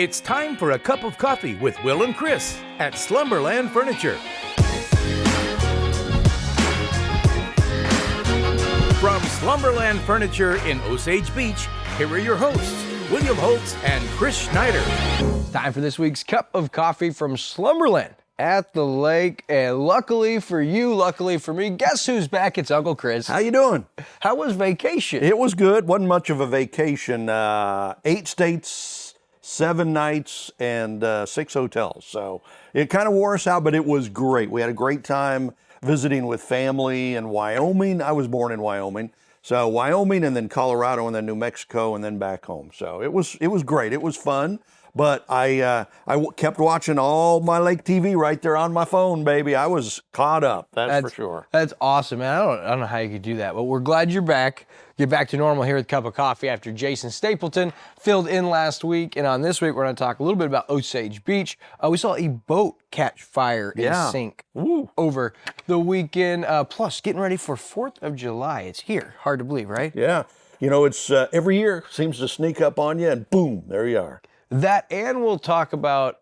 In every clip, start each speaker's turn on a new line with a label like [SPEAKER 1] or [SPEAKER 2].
[SPEAKER 1] It's time for a cup of coffee with Will and Chris at Slumberland Furniture. From Slumberland Furniture in Osage Beach, here are your hosts, William Holtz and Chris Schneider.
[SPEAKER 2] Time for this week's cup of coffee from Slumberland at the lake. And luckily for you, luckily for me, guess who's back? It's Uncle Chris.
[SPEAKER 3] How you doing?
[SPEAKER 2] How was vacation?
[SPEAKER 3] It was good. Wasn't much of a vacation. 8 states, 7 nights, and 6 hotels. So it kind of wore us out, but it was great. We had a great time visiting with family in Wyoming. I was born in Wyoming. So Wyoming and then Colorado and then New Mexico and then back home. So it was great. It was fun. But I kept watching all my lake TV right there on my phone, baby. I was caught up, that's for sure.
[SPEAKER 2] That's awesome, man. I don't know how you could do that, but we're glad you're back. Get back to normal here with Cup of Coffee after Jason Stapleton filled in last week. And on this week, we're going to talk a little bit about Osage Beach. We saw a boat catch fire and sink over the weekend. Plus, getting ready for 4th of July. It's here. Hard to believe, right?
[SPEAKER 3] Yeah. You know, it's every year seems to sneak up on you and boom, there you are.
[SPEAKER 2] That, and we'll talk about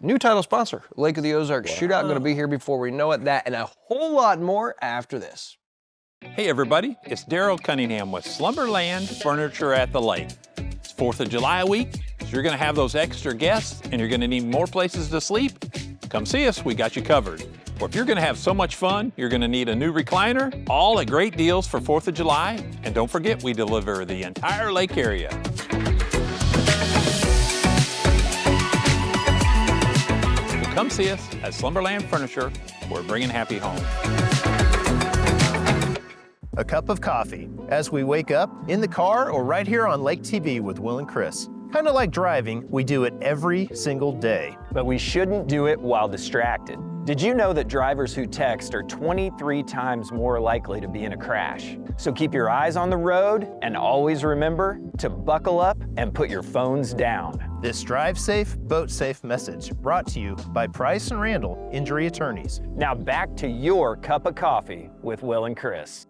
[SPEAKER 2] new title sponsor, Lake of the Ozarks Shootout. Going to be here before we know it. That and a whole lot more after this.
[SPEAKER 4] Hey everybody, it's Daryl Cunningham with Slumberland Furniture at the Lake. It's 4th of July week, so you're going to have those extra guests and you're going to need more places to sleep. Come see us, we got you covered. Or if you're going to have so much fun, you're going to need a new recliner, all at great deals for 4th of July. And don't forget, we deliver the entire lake area. Come see us at Slumberland Furniture. We're bringing happy home.
[SPEAKER 5] A cup of coffee as we wake up in the car or right here on Lake TV with Will and Chris. Kind of like driving, we do it every single day.
[SPEAKER 6] But we shouldn't do it while distracted. Did you know that drivers who text are 23 times more likely to be in a crash? So keep your eyes on the road and always remember to buckle up and put your phones down.
[SPEAKER 5] This Drive Safe, Boat Safe message brought to you by Price and Randall Injury Attorneys.
[SPEAKER 6] Now back to your cup of coffee with Will and Chris.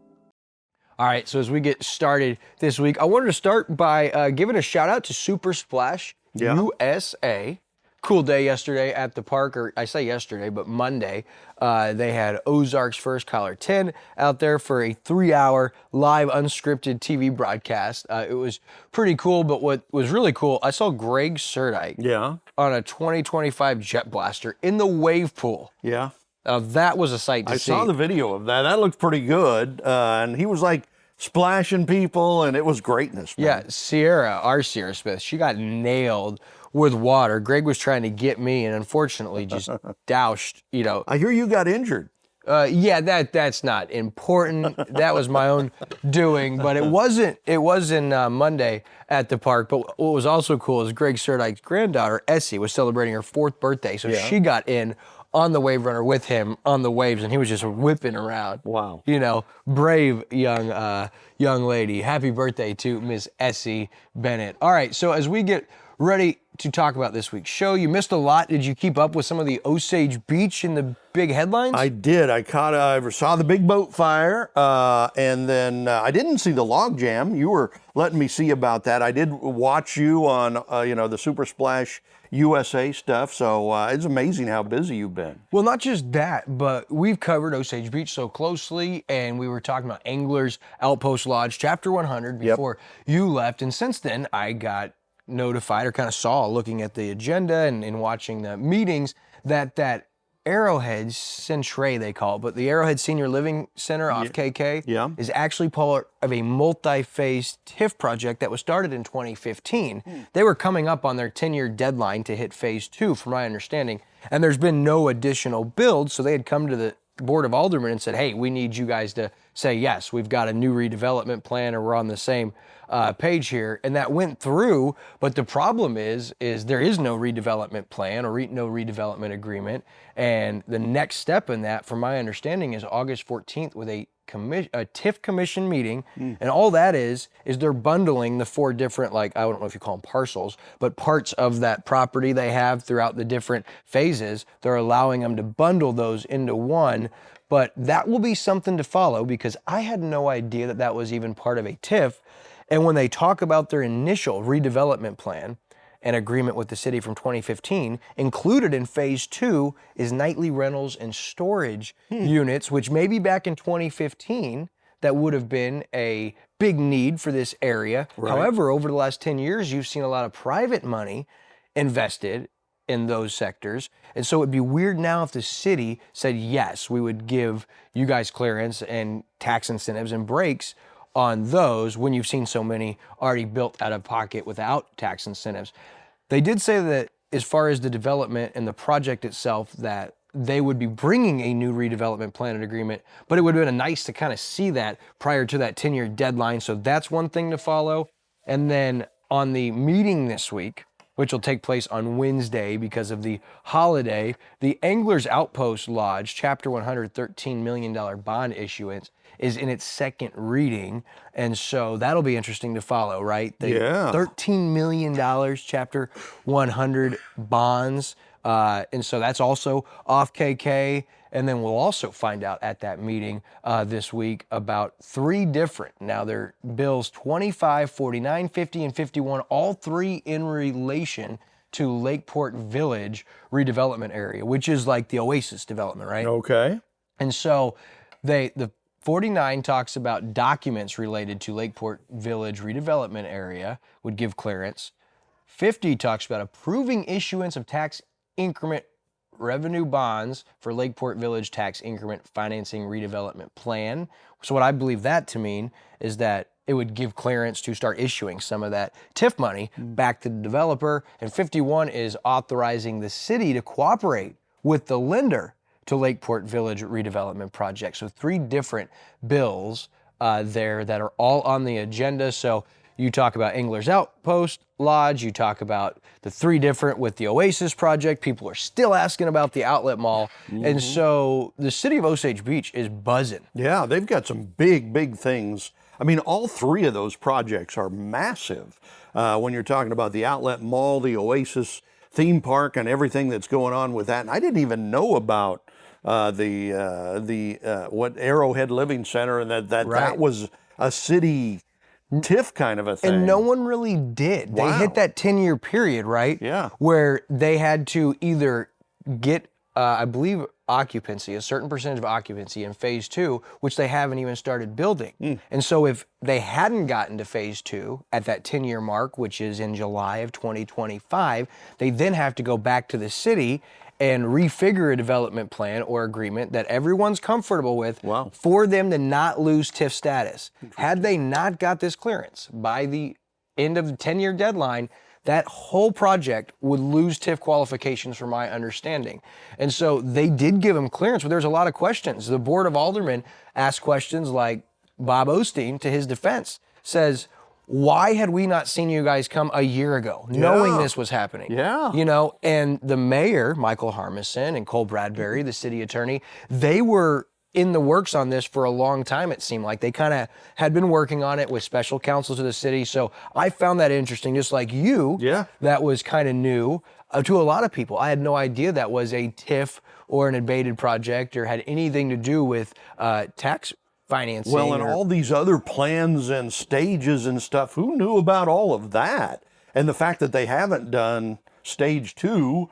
[SPEAKER 2] All right, so as we get started this week, I wanted to start by giving a shout out to Super Splash USA. Cool day yesterday at the park, or I say yesterday, but Monday. They had Ozarks First Collar 10 out there for a 3-hour live unscripted TV broadcast. It was pretty cool, but what was really cool, I saw Greg Surdike on a 2025 Jet Blaster in the wave pool.
[SPEAKER 3] Yeah.
[SPEAKER 2] That was a sight to see.
[SPEAKER 3] I saw the video of that. That looked pretty good. And he was like splashing people, and it was greatness, man.
[SPEAKER 2] Yeah, our Sierra Smith, she got nailed with water. Greg was trying to get me and unfortunately just doused,
[SPEAKER 3] I hear you got injured.
[SPEAKER 2] Yeah, that's not important. That was my own doing, but it wasn't Monday at the park. But what was also cool is Greg Surdike's granddaughter, Essie, was celebrating her 4th birthday. So she got in on the wave runner with him on the waves, and he was just whipping around.
[SPEAKER 3] Wow.
[SPEAKER 2] Brave young lady. Happy birthday to Miss Essie Bennett. All right, so as we get ready to talk about this week's show, you missed a lot. Did you keep up with some of the Osage Beach and the big headlines?
[SPEAKER 3] I did. I saw the big boat fire, and then I didn't see the log jam. You were letting me see about that. I did watch you on, the Super Splash USA stuff, so it's amazing how busy you've been.
[SPEAKER 2] Well, not just that, but we've covered Osage Beach so closely, and we were talking about Anglers Outpost Lodge, Chapter 100, before you left, and since then, I got notified or kind of saw, looking at the agenda and watching the meetings, that Arrowhead Centre, they call it, but the Arrowhead Senior Living Center off KK is actually part of a multi-phase TIF project that was started in 2015. They were coming up on their 10-year deadline to hit phase 2, from my understanding, and there's been no additional builds, so they had come to the Board of Aldermen and said, hey, we need you guys to say, yes, we've got a new redevelopment plan, or we're on the same page here, and that went through. But the problem is there is no redevelopment plan or no redevelopment agreement, and the next step in that, from my understanding, is August 14th with a TIF commission meeting, and all that is they're bundling the 4 different, I don't know if you call them parcels, but parts of that property they have throughout the different phases. They're allowing them to bundle those into one, but that will be something to follow, because I had no idea that was even part of a TIF. And when they talk about their initial redevelopment plan, an agreement with the city from 2015. Included in phase 2 is nightly rentals and storage units, which maybe back in 2015, that would have been a big need for this area. However, over the last 10 years, you've seen a lot of private money invested in those sectors. And so it'd be weird now if the city said, yes, we would give you guys clearance and tax incentives and breaks on those when you've seen so many already built out of pocket without tax incentives. They did say that as far as the development and the project itself, that they would be bringing a new redevelopment plan and agreement, but it would have been nice to kind of see that prior to that 10-year deadline. So that's one thing to follow. And then on the meeting this week, which will take place on Wednesday because of the holiday, the Anglers Outpost Lodge Chapter 100 $13 million bond issuance is in its second reading. And so that'll be interesting to follow, right? $13 million Chapter 100 bonds. And so that's also off KK. And then we'll also find out at that meeting this week about 3 different, now they're bills 25, 49, 50, and 51, all 3 in relation to Lakeport Village redevelopment area, which is like the Oasis development, right?
[SPEAKER 3] Okay.
[SPEAKER 2] And so the 49 talks about documents related to Lakeport Village redevelopment area would give clearance. 50 talks about approving issuance of tax increment revenue bonds for Lakeport Village tax increment financing redevelopment plan. So what I believe that to mean is that it would give clearance to start issuing some of that TIF money back to the developer. And 51 is authorizing the city to cooperate with the lender to Lakeport Village redevelopment project. So 3 different bills there that are all on the agenda. So you talk about Anglers Outpost Lodge, you talk about the 3 different with the Oasis project. People are still asking about the outlet mall. And so the city of Osage Beach is buzzing.
[SPEAKER 3] Yeah, they've got some big things. I mean, all 3 of those projects are massive. When you're talking about the outlet mall, the Oasis theme park, and everything that's going on with that. And I didn't even know about what Arrowhead Living Center, and that was a city TIF kind of a thing.
[SPEAKER 2] And no one really did. They hit that 10-year period, right?
[SPEAKER 3] Yeah.
[SPEAKER 2] Where they had to either get, I believe, occupancy, a certain percentage of occupancy in phase 2, which they haven't even started building. And so if they hadn't gotten to phase 2 at that 10-year mark, which is in July of 2025, they then have to go back to the city and refigure a development plan or agreement that everyone's comfortable with for them to not lose TIF status. Had they not got this clearance by the end of the 10-year deadline, that whole project would lose TIF qualifications from my understanding. And so they did give them clearance, but there's a lot of questions. The Board of Aldermen asked questions like Bob Osteen, to his defense, says, why had we not seen you guys come a year ago, knowing this was happening? You know, and the mayor, Michael Harmison, and Cole Bradbury, the city attorney, they were in the works on this for a long time, it seemed like. They kind of had been working on it with special counsel to the city. So I found that interesting, just like you. That was kind of new to a lot of people. I had no idea that was a TIF or an abated project or had anything to do with tax financing.
[SPEAKER 3] Well, and all these other plans and stages and stuff, who knew about all of that? And the fact that they haven't done stage 2,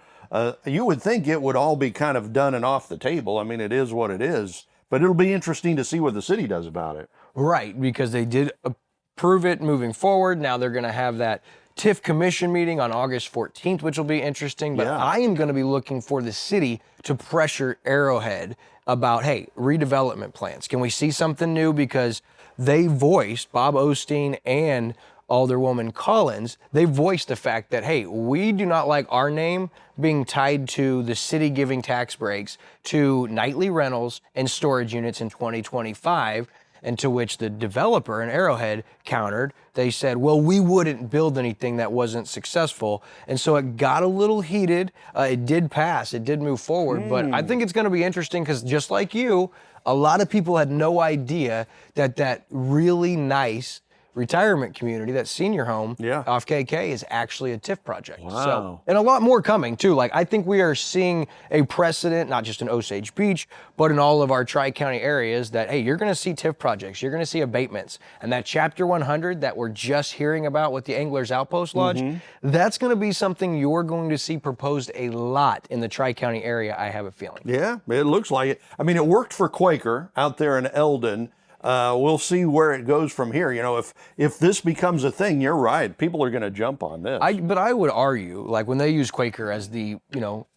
[SPEAKER 3] you would think it would all be kind of done and off the table. I mean, it is what it is, but it'll be interesting to see what the city does about it.
[SPEAKER 2] Right, because they did approve it moving forward. Now they're going to have that TIF commission meeting on August 14th, which will be interesting, but I am going to be looking for the city to pressure Arrowhead about, hey, redevelopment plans. Can we see something new? Because they voiced, Bob Osteen and Alderwoman Collins, they voiced the fact that, hey, we do not like our name being tied to the city giving tax breaks to nightly rentals and storage units in 2025. And to which the developer in Arrowhead countered. They said, well, we wouldn't build anything that wasn't successful. And so it got a little heated. It did pass, it did move forward, but I think it's gonna be interesting because just like you, a lot of people had no idea that that really nice retirement community, that senior home
[SPEAKER 3] Yeah.
[SPEAKER 2] off KK, is actually a TIF project.
[SPEAKER 3] Wow.
[SPEAKER 2] So, and a lot more coming too. Like, I think we are seeing a precedent, not just in Osage Beach, but in all of our Tri-County areas, that, hey, you're going to see TIF projects, you're going to see abatements. And that Chapter 100 that we're just hearing about with the Anglers Outpost Lodge, that's going to be something you're going to see proposed a lot in the Tri-County area, I have a feeling.
[SPEAKER 3] Yeah, it looks like it. I mean, it worked for Quaker out there in Eldon. We'll see where it goes from here. You know, if this becomes a thing, you're right. People are going to jump on this.
[SPEAKER 2] But I would argue, like, when they use Quaker as the,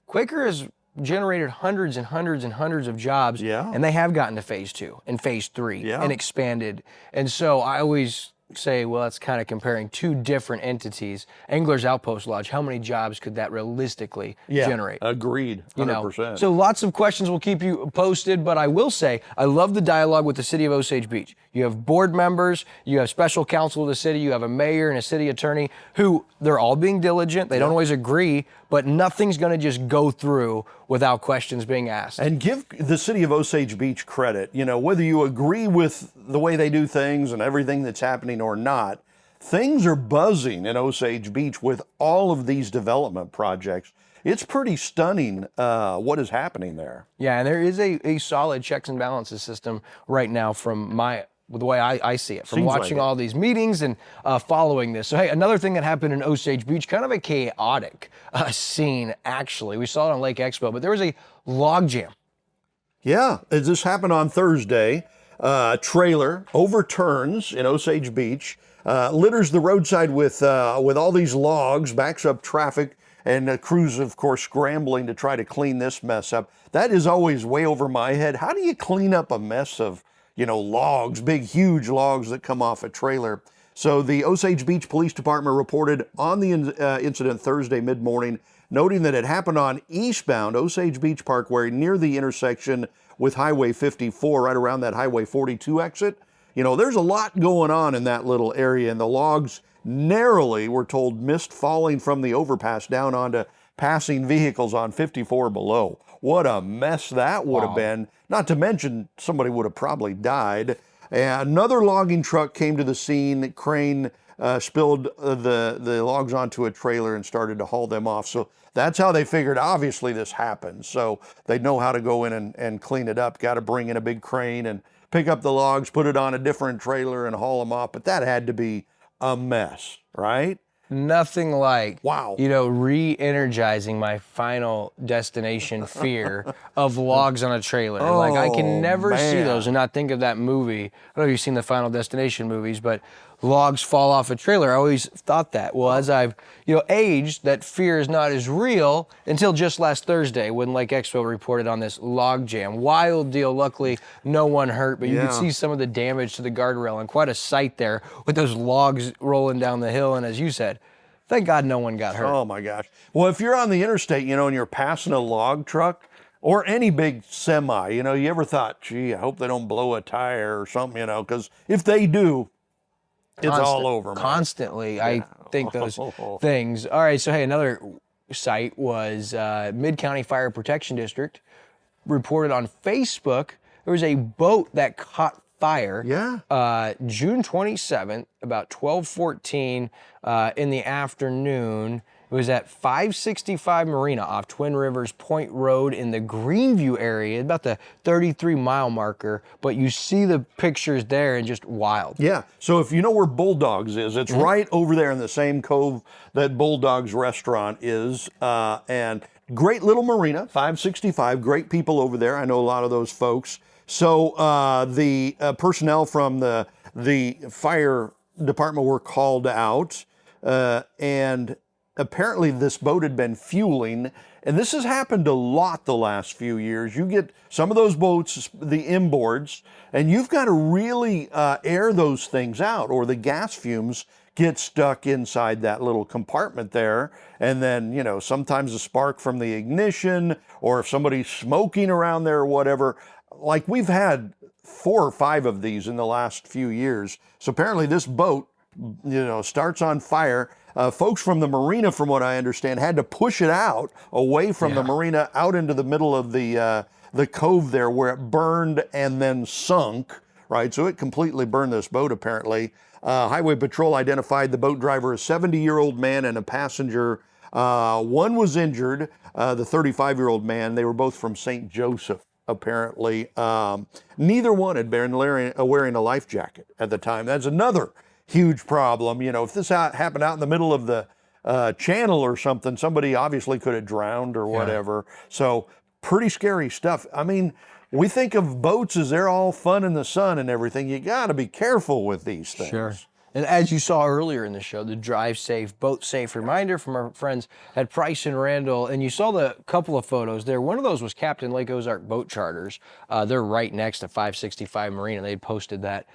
[SPEAKER 2] Quaker has generated hundreds and hundreds and hundreds of jobs, and they have gotten to phase 2 and phase 3 and expanded. And so I always say, well, that's kind of comparing two different entities. Anglers Outpost Lodge, how many jobs could that realistically generate?
[SPEAKER 3] Agreed, 100%.
[SPEAKER 2] So lots of questions. We'll keep you posted, but I will say, I love the dialogue with the city of Osage Beach. You have board members, you have special counsel of the city, you have a mayor and a city attorney who, they're all being diligent. They don't always agree, but nothing's going to just go through without questions being asked.
[SPEAKER 3] And give the city of Osage Beach credit, whether you agree with the way they do things and everything that's happening or not, things are buzzing in Osage Beach with all of these development projects. It's pretty stunning what is happening there.
[SPEAKER 2] Yeah, and there is a solid checks and balances system right now from the way I see it, from
[SPEAKER 3] Seems
[SPEAKER 2] watching
[SPEAKER 3] like it.
[SPEAKER 2] all these meetings and following this. So, hey, another thing that happened in Osage Beach, kind of a chaotic scene, actually. We saw it on Lake Expo, but there was a log jam.
[SPEAKER 3] Yeah, this happened on Thursday. Trailer overturns in Osage Beach, litters the roadside with all these logs, backs up traffic, and crews, of course, scrambling to try to clean this mess up. That is always way over my head. How do you clean up a mess of logs, big, huge logs that come off a trailer? So the Osage Beach Police Department reported on the incident Thursday mid-morning, noting that it happened on eastbound Osage Beach Parkway near the intersection with Highway 54, right around that Highway 42 exit. There's a lot going on in that little area, and the logs narrowly, we're told, missed falling from the overpass down onto passing vehicles on 54 below. What a mess that would have been. Not to mention, somebody would have probably died. Another logging truck came to the scene. Crane spilled the logs onto a trailer and started to haul them off. So that's how they figured, obviously, this happened. So they know how to go in and clean it up. Got to bring in a big crane and pick up the logs, put it on a different trailer and haul them off. But that had to be a mess, right?
[SPEAKER 2] Nothing like,
[SPEAKER 3] Wow.
[SPEAKER 2] re-energizing my final destination fear of logs on a trailer. Like, I can never see
[SPEAKER 3] man.
[SPEAKER 2] those and not think of that movie. I don't know if you've seen the Final Destination movies, but logs fall off a trailer. I always thought that. Well, as I've, aged, that fear is not as real until just last Thursday when Lake Expo reported on this log jam. Wild deal. Luckily, no one hurt, but you could see some of the damage to the guardrail, and quite a sight there with those logs rolling down the hill. And as you said, thank God no one got hurt.
[SPEAKER 3] Oh my gosh. Well, if you're on the interstate, and you're passing a log truck or any big semi, you ever thought, gee, I hope they don't blow a tire or something, because if they do, it's all over, man.
[SPEAKER 2] Constantly, I think those things. All right, so hey, another site was Mid-County Fire Protection District reported on Facebook there was a boat that caught fire. June 27th, about 12:14 in the afternoon. It was at 565 Marina off Twin Rivers Point Road in the Greenview area, about the 33-mile marker, but you see the pictures there and just wild.
[SPEAKER 3] Yeah, so if you know where Bulldogs is, it's right over there in the same cove that Bulldogs restaurant is, and great little marina, 565, great people over there. I know a lot of those folks. So the personnel from the fire department were called out, and apparently this boat had been fueling, and this has happened a lot the last few years. You get some of those boats, the inboards, and you've got to really air those things out, or the gas fumes get stuck inside that little compartment there. And then, sometimes a spark from the ignition, or if somebody's smoking around there or whatever. Like, we've had 4 or 5 of these in the last few years. So apparently this boat, starts on fire. Folks from the marina, from what I understand, had to push it out away from the marina out into the middle of the cove there, where it burned and then sunk, right? So it completely burned this boat, apparently. Highway Patrol identified the boat driver, a 70-year-old man and a passenger. One was injured, the 35-year-old man. They were both from St. Joseph, apparently. Neither one had been wearing a life jacket at the time. That's another huge problem. You know, if this happened out in the middle of the channel or something, somebody obviously could have drowned or whatever. So pretty scary stuff. I mean, we think of boats as they're all fun in the sun and everything. You got to be careful with these things.
[SPEAKER 2] Sure. And as you saw earlier in the show, the drive safe, boat safe reminder from our friends at Price and Randall. And you saw the couple of photos there. One of those was Captain Lake Ozark Boat Charters. They're right next to 565 Marina. They posted that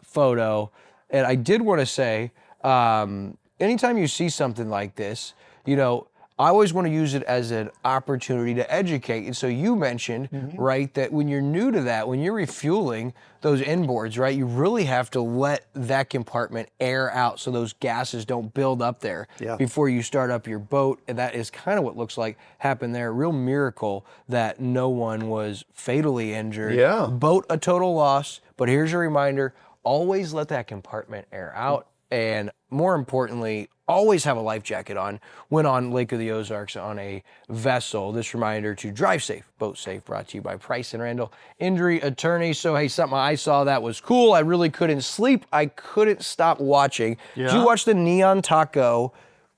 [SPEAKER 2] photo. And I did want to say, anytime you see something like this, you know, I always want to use it as an opportunity to educate. And so you mentioned, right, that when you're new to that, when you're refueling those inboards, right, you really have to let that compartment air out so those gases don't build up there before you start up your boat. And that is kind of what looks like happened there. Real miracle that no one was fatally injured.
[SPEAKER 3] Yeah.
[SPEAKER 2] Boat a total loss. But here's a reminder, always let that compartment air out. And more importantly, always have a life jacket on when on Lake of the Ozarks on a vessel. This reminder to drive safe, boat safe, brought to you by Price and Randall Injury Attorney. So, hey, something I saw that was cool. I really couldn't sleep. I couldn't stop watching. Did you watch the Neon Taco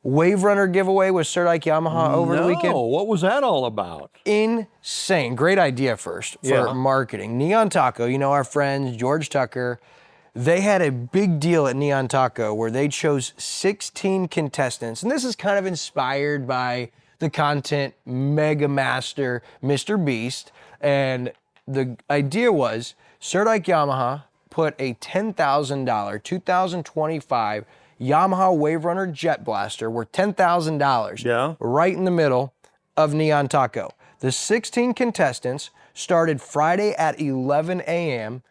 [SPEAKER 2] waverunner giveaway with Sir Ike Yamaha over the weekend?
[SPEAKER 3] No, what was that all about?
[SPEAKER 2] Insane. Great idea first for marketing. Neon Taco, you know our friends, George Tucker, they had a big deal at Neon Taco where they chose 16 contestants. And this is kind of inspired by the content mega master, Mr. Beast. And the idea was Sir Ike Yamaha put a $10,000 2025 Yamaha waverunner jet blaster worth $10,000 right in the middle of Neon Taco. The 16 contestants started Friday at 11 a.m.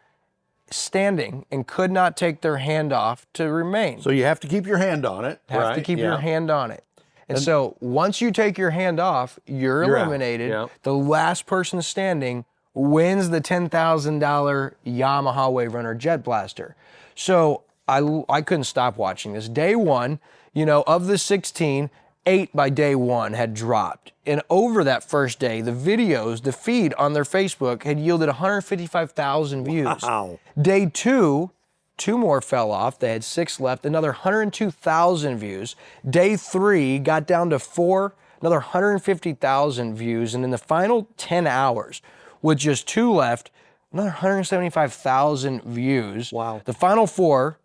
[SPEAKER 2] standing and could not take their hand off to remain.
[SPEAKER 3] So you have to keep your hand on it.
[SPEAKER 2] Have to keep your hand on it. And so once you take your hand off, you're eliminated. The last person standing wins the $10,000 Yamaha waverunner jet blaster. So I couldn't stop watching this. Day one, you know, of the 16, 8 by day one had dropped. And over that first day, the videos, the feed on their Facebook had yielded 155,000 views.
[SPEAKER 3] Wow.
[SPEAKER 2] Day two, 2 more fell off. They had 6 left, another 102,000 views. Day 3 got down to 4, another 150,000 views. And in the final 10 hours, with just 2 left, another 175,000 views.
[SPEAKER 3] Wow.
[SPEAKER 2] The final 4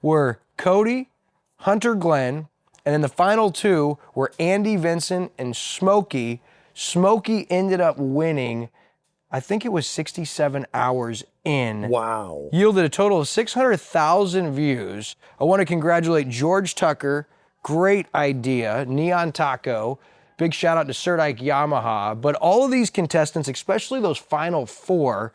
[SPEAKER 2] were Cody, Hunter Glenn, and then the final 2 were Andy Vincent and Smokey. Smokey ended up winning, I think it was 67 hours in.
[SPEAKER 3] Wow.
[SPEAKER 2] Yielded a total of 600,000 views. I want to congratulate George Tucker. Great idea. Neon Taco. Big shout out to Sir Ike Yamaha. But all of these contestants, especially those final 4,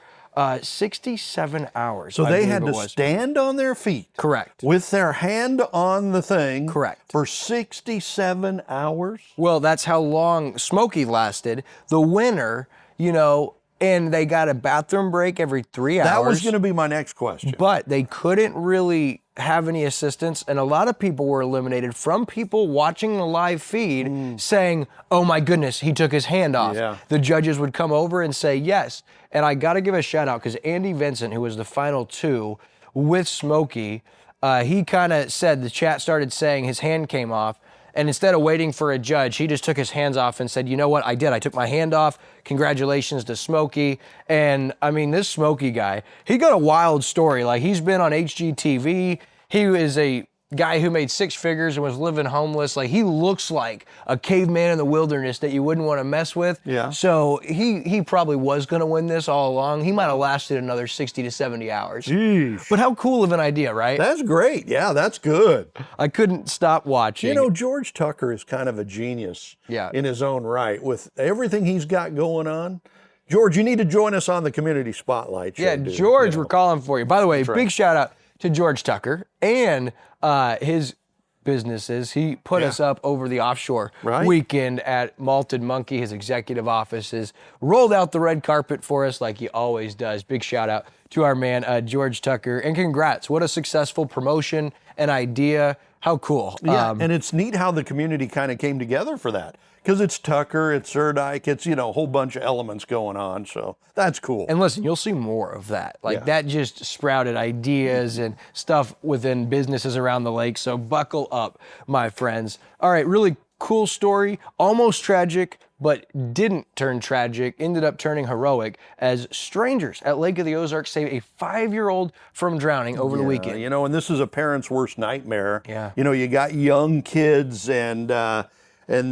[SPEAKER 2] 67 hours.
[SPEAKER 3] So they had to stand on their feet.
[SPEAKER 2] Correct.
[SPEAKER 3] With their hand on the thing.
[SPEAKER 2] Correct.
[SPEAKER 3] For 67 hours?
[SPEAKER 2] Well, that's how long Smokey lasted. The winner, you know, and they got a bathroom break every 3 hours.
[SPEAKER 3] That was going to be my next question.
[SPEAKER 2] But they couldn't really have any assistance, and a lot of people were eliminated from people watching the live feed saying, oh my goodness, he took his hand off.
[SPEAKER 3] Yeah.
[SPEAKER 2] The judges would come over and say yes. And I got to give a shout out because Andy Vincent, who was the final 2 with Smokey, he kind of said, the chat started saying his hand came off. And instead of waiting for a judge, he just took his hands off and said, you know what, I did. I took my hand off. Congratulations to Smokey. And I mean, this Smokey guy, he got a wild story. Like, he's been on HGTV. He is a guy who made 6 figures and was living homeless. Like, he looks like a caveman in the wilderness that you wouldn't want to mess with.
[SPEAKER 3] Yeah.
[SPEAKER 2] So he probably was going to win this all along. He might have lasted another 60 to 70 hours.
[SPEAKER 3] Jeez.
[SPEAKER 2] But how cool of an idea, right?
[SPEAKER 3] That's great. Yeah, that's good.
[SPEAKER 2] I couldn't stop watching.
[SPEAKER 3] You know, George Tucker is kind of a genius in his own right with everything he's got going on. George, you need to join us on the Community Spotlight show.
[SPEAKER 2] Yeah,
[SPEAKER 3] dude.
[SPEAKER 2] George, we're calling for you. By the way, big shout out to George Tucker and his businesses. He put us up over the offshore weekend at Malted Monkey. His executive offices rolled out the red carpet for us like he always does. Big shout out to our man, George Tucker, and congrats. What a successful promotion and idea. How cool.
[SPEAKER 3] Yeah, and it's neat how the community kind of came together for that. Because it's Tucker, it's Surdike, it's, a whole bunch of elements going on. So that's cool.
[SPEAKER 2] And listen, you'll see more of that. That just sprouted ideas and stuff within businesses around the lake. So buckle up, my friends. All right, really cool story. Almost tragic, but didn't turn tragic. Ended up turning heroic as strangers at Lake of the Ozarks saved a 5-year-old from drowning over the weekend.
[SPEAKER 3] And this is a parent's worst nightmare.
[SPEAKER 2] Yeah.
[SPEAKER 3] You got young kids and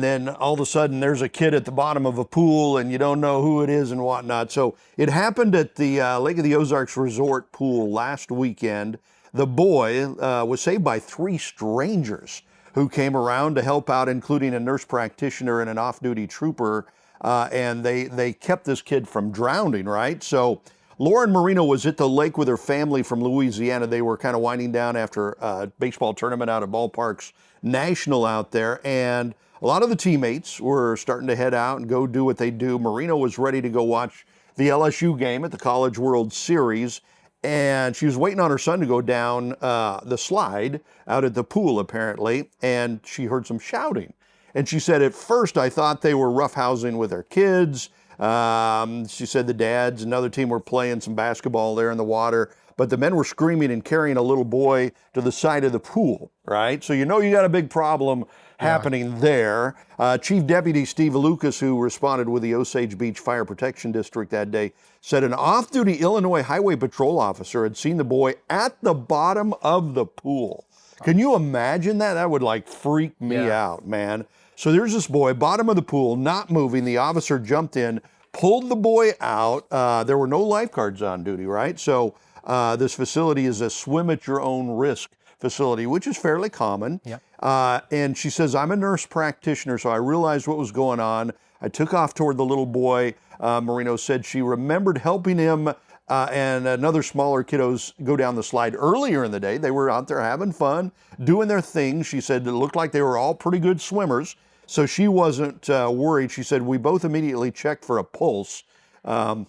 [SPEAKER 3] then all of a sudden there's a kid at the bottom of a pool and you don't know who it is and whatnot. So it happened at the Lake of the Ozarks resort pool last weekend. The boy was saved by 3 strangers who came around to help out, including a nurse practitioner and an off-duty trooper. And they kept this kid from drowning, right? So Lauren Marina was at the lake with her family from Louisiana. They were kind of winding down after a baseball tournament out at Ballparks National out there. And a lot of the teammates were starting to head out and go do what they do. Marina was ready to go watch the LSU game at the College World Series, and she was waiting on her son to go down the slide out at the pool, apparently, and she heard some shouting. And she said, at first, I thought they were roughhousing with their kids. She said the dads and another team were playing some basketball there in the water, but the men were screaming and carrying a little boy to the side of the pool, right? So you got a big problem happening there. Chief Deputy Steve Lucas, who responded with the Osage Beach Fire Protection District that day, said an off-duty Illinois Highway Patrol officer had seen the boy at the bottom of the pool. Can you imagine that? That would freak me out, man. So there's this boy, bottom of the pool, not moving. The officer jumped in, pulled the boy out. There were no lifeguards on duty, right? So this facility is a swim at your own risk facility, which is fairly common.
[SPEAKER 2] Yep.
[SPEAKER 3] And she says, I'm a nurse practitioner, so I realized what was going on. I took off toward the little boy. Marino said she remembered helping him and another smaller kiddos go down the slide earlier in the day. They were out there having fun, doing their thing. She said it looked like they were all pretty good swimmers, so she wasn't worried. She said, we both immediately checked for a pulse, and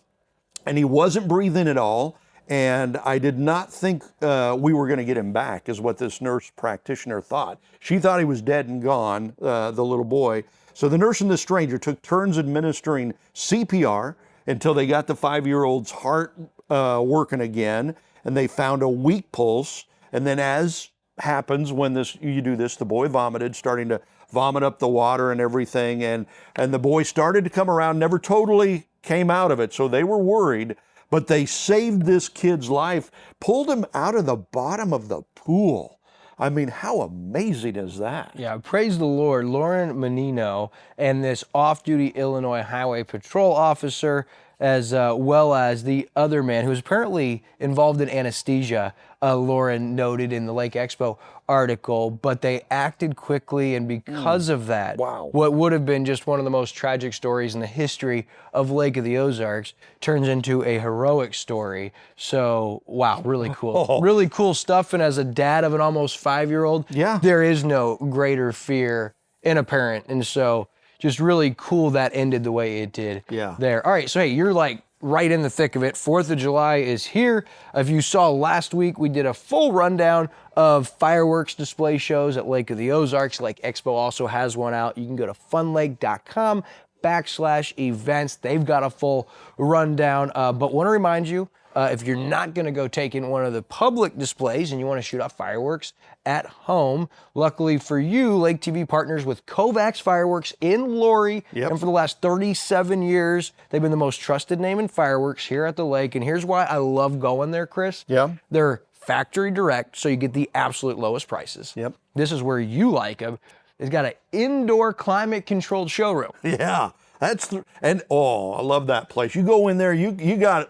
[SPEAKER 3] he wasn't breathing at all. And I did not think we were going to get him back, is what this nurse practitioner thought. She thought he was dead and gone, the little boy. So the nurse and the stranger took turns administering CPR until they got the 5-year-old's heart working again, and they found a weak pulse. And then, as happens when you do this, the boy vomited, starting to vomit up the water and everything. And the boy started to come around, never totally came out of it. So they were worried. But they saved this kid's life, pulled him out of the bottom of the pool. I mean, how amazing is that?
[SPEAKER 2] Yeah, praise the Lord. Lauren Menino and this off-duty Illinois Highway Patrol officer, as well as the other man who was apparently involved in anesthesia, Lauren noted in the Lake Expo article, but they acted quickly, and because of that, what would have been just one of the most tragic stories in the history of Lake of the Ozarks turns into a heroic story. So, wow, really cool. Really cool stuff, and as a dad of an almost 5-year-old, there is no greater fear in a parent, and so just really cool that ended the way it did there. All right, so hey, you're right in the thick of it. 4th of July is here. If you saw last week, we did a full rundown of fireworks display shows at Lake of the Ozarks. Lake Expo also has one out. You can go to funlake.com/events. They've got a full rundown. But want to remind you, if you're not going to go take in one of the public displays and you want to shoot off fireworks at home, luckily for you, Lake TV partners with Kovacs Fireworks in Laurie. And for the last 37 years, they've been the most trusted name in fireworks here at the lake. And here's why I love going there, Chris. They're factory direct, so you get the absolute lowest prices. This is where you like them. It's got an indoor climate controlled showroom.
[SPEAKER 3] I love that place. You go in there, you got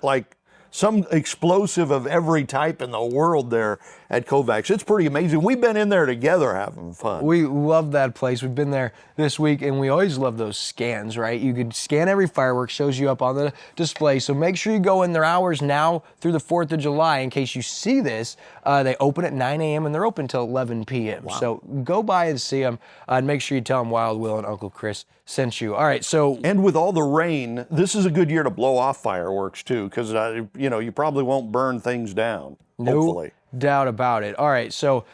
[SPEAKER 3] some explosive of every type in the world there. at Kovacs. It's pretty amazing. We've been in there together having fun.
[SPEAKER 2] We love that place. We've been there this week, and we always love those scans, right? You could scan every firework, shows you up on the display. So make sure you go in their hours now through the 4th of July. In case you see this, they open at 9 a.m. and they're open till 11 p.m. Wow. So go by and see them, and make sure you tell them Wild Will and Uncle Chris sent you. All right, so.
[SPEAKER 3] And with all the rain, this is a good year to blow off fireworks too, because you probably won't burn things down. Hopefully.
[SPEAKER 2] No doubt about it. All right, so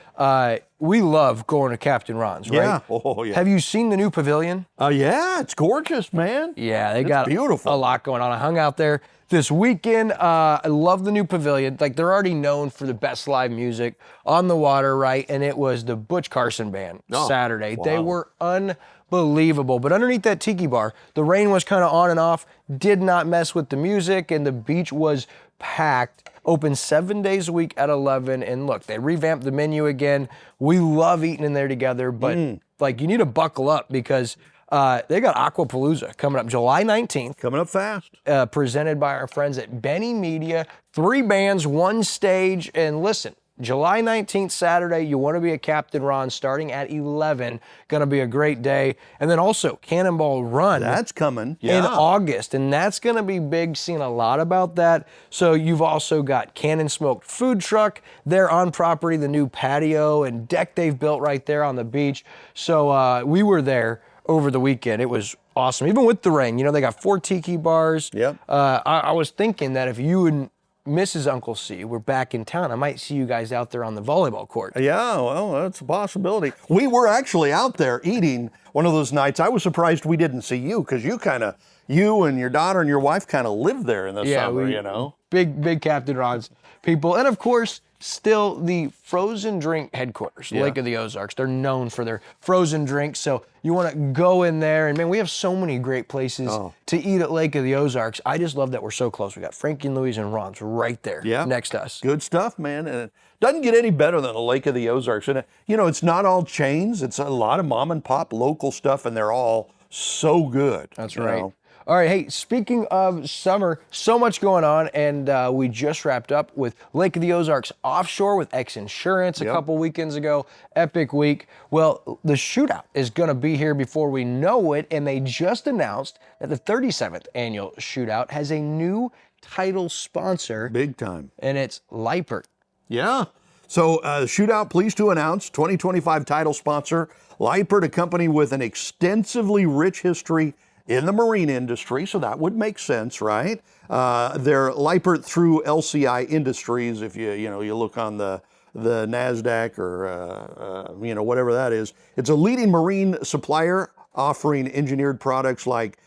[SPEAKER 2] we love going to Captain Ron's, right?
[SPEAKER 3] Yeah. Oh, yeah.
[SPEAKER 2] Have you seen the new pavilion?
[SPEAKER 3] Yeah, it's gorgeous, man.
[SPEAKER 2] Yeah,
[SPEAKER 3] It's
[SPEAKER 2] got
[SPEAKER 3] beautiful.
[SPEAKER 2] a lot going on. I hung out there this weekend. I love the new pavilion. Like, they're already known for the best live music on the water, right? And it was the Butch Carson Band Saturday.
[SPEAKER 3] Wow.
[SPEAKER 2] They were unbelievable. But underneath that tiki bar, the rain was kind of on and off, did not mess with the music, and the beach was packed. Open 7 days a week at 11. And look, they revamped the menu again. We love eating in there together, but like, you need to buckle up because they got Aquapalooza coming up July 19th.
[SPEAKER 3] Coming up fast.
[SPEAKER 2] Presented by our friends at Benny Media. 3 bands, 1 stage. And listen, July 19th, Saturday, you want to be at Captain Ron starting at 11. Going to be a great day. And then also Cannonball Run.
[SPEAKER 3] That's coming.
[SPEAKER 2] In August, and that's going to be big. Seen a lot about that. So you've also got Cannon Smoked Food Truck there on property, the new patio and deck they've built right there on the beach. So we were there over the weekend. It was awesome, even with the rain. You know, they got 4 tiki bars.
[SPEAKER 3] Yep.
[SPEAKER 2] I was thinking that if you and Mrs. Uncle C were back in town, I might see you guys out there on the volleyball court.
[SPEAKER 3] Yeah, well, that's a possibility. We were actually out there eating one of those nights. I was surprised we didn't see you because you and your daughter and your wife kind of live there in the summer, you know.
[SPEAKER 2] Big Captain Ron's people. And of course, still the frozen drink headquarters, Lake of the Ozarks. They're known for their frozen drinks. So you want to go in there, and man, we have so many great places to eat at Lake of the Ozarks. I just love that we're so close. We got Frankie and Louise and Ron's right there next to us.
[SPEAKER 3] Good stuff, man. And it doesn't get any better than the Lake of the Ozarks. And it's not all chains. It's a lot of mom and pop local stuff, and they're all so good.
[SPEAKER 2] That's right. All right, hey, speaking of summer, so much going on, and we just wrapped up with Lake of the Ozarks Offshore with X Insurance a couple weekends ago. Epic week. Well, the shootout is going to be here before we know it, and they just announced that the 37th annual shootout has a new title sponsor.
[SPEAKER 3] Big time.
[SPEAKER 2] And it's Lippert.
[SPEAKER 3] Yeah. So shootout, pleased to announce, 2025 title sponsor, Lippert, a company with an extensively rich history in the marine industry, so that would make sense, right? They're Lippert through LCI Industries. If you look on the NASDAQ or whatever that is, it's a leading marine supplier offering engineered products like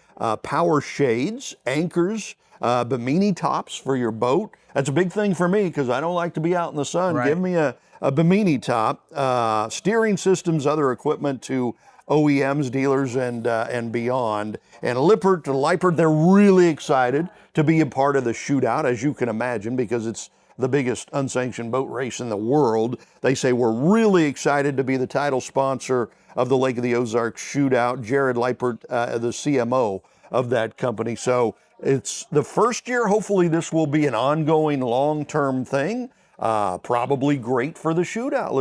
[SPEAKER 3] power shades, anchors, bimini tops for your boat. That's a big thing for me because I don't like to be out in the sun.
[SPEAKER 2] Right.
[SPEAKER 3] Give me a bimini top, steering systems, other equipment to OEMs, dealers, and beyond. And Lippert, they're really excited to be a part of the shootout, as you can imagine, because it's the biggest unsanctioned boat race in the world. They say we're really excited to be the title sponsor of the Lake of the Ozarks shootout. Jared Lippert, the CMO of that company. So it's the first year. Hopefully this will be an ongoing long-term thing. Probably great for the shootout.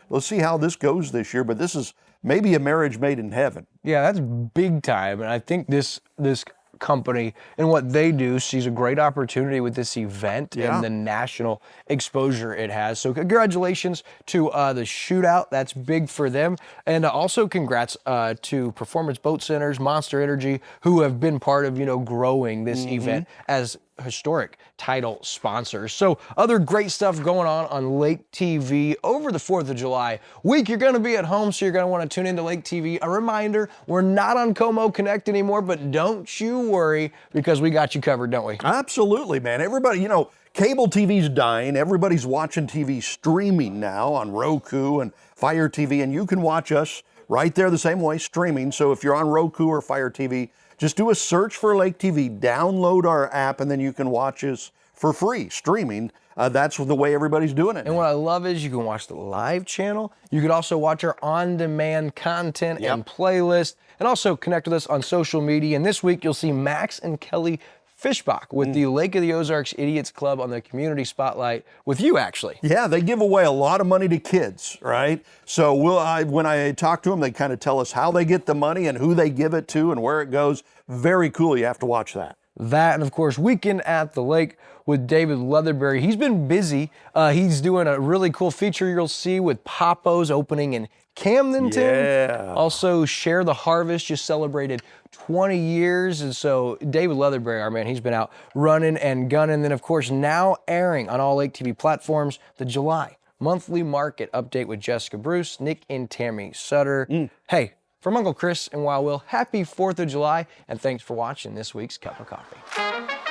[SPEAKER 3] Let's see how this goes this year, but this is maybe a marriage made in heaven.
[SPEAKER 2] Yeah, that's big time. And I think this company and what they do sees a great opportunity with this event and the national exposure it has. So congratulations to the shootout. That's big for them. And also congrats to Performance Boat Centers, Monster Energy, who have been part of, growing this event as historic title sponsors. So other great stuff going on Lake TV over the 4th of July week. You're going to be at home, so you're going to want to tune into Lake TV. A reminder, we're not on Como Connect anymore, but don't you worry because we got you covered, don't we?
[SPEAKER 3] Absolutely, man. Everybody, cable TV's dying. Everybody's watching TV streaming now on Roku and Fire TV, and you can watch us right there the same way, streaming. So if you're on Roku or Fire TV, just do a search for Lake TV, download our app, and then you can watch us for free, streaming. That's the way everybody's doing it.
[SPEAKER 2] And what I love is you can watch the live channel. You can also watch our on-demand content and playlist, and also connect with us on social media. And this week, you'll see Max and Kelly Fishbach with the Lake of the Ozarks Idiots Club on the Community Spotlight with you, actually.
[SPEAKER 3] Yeah, they give away a lot of money to kids, right? So when I talk to them, they kind of tell us how they get the money and who they give it to and where it goes. Very cool. You have to watch that.
[SPEAKER 2] That, and of course, Weekend at the Lake with David Leatherberry. He's been busy. He's doing a really cool feature you'll see with Papo's opening in Camdenton.
[SPEAKER 3] Yeah.
[SPEAKER 2] Also, Share the Harvest just celebrated 20 years. And so David Leatherberry, our man, he's been out running and gunning. And then, of course, now airing on all Lake TV platforms, the July monthly market update with Jessica Bruce, Nick and Tammy Sutter. Hey, from Uncle Chris and Wild Will, happy 4th of July, and thanks for watching this week's Cup of Coffee.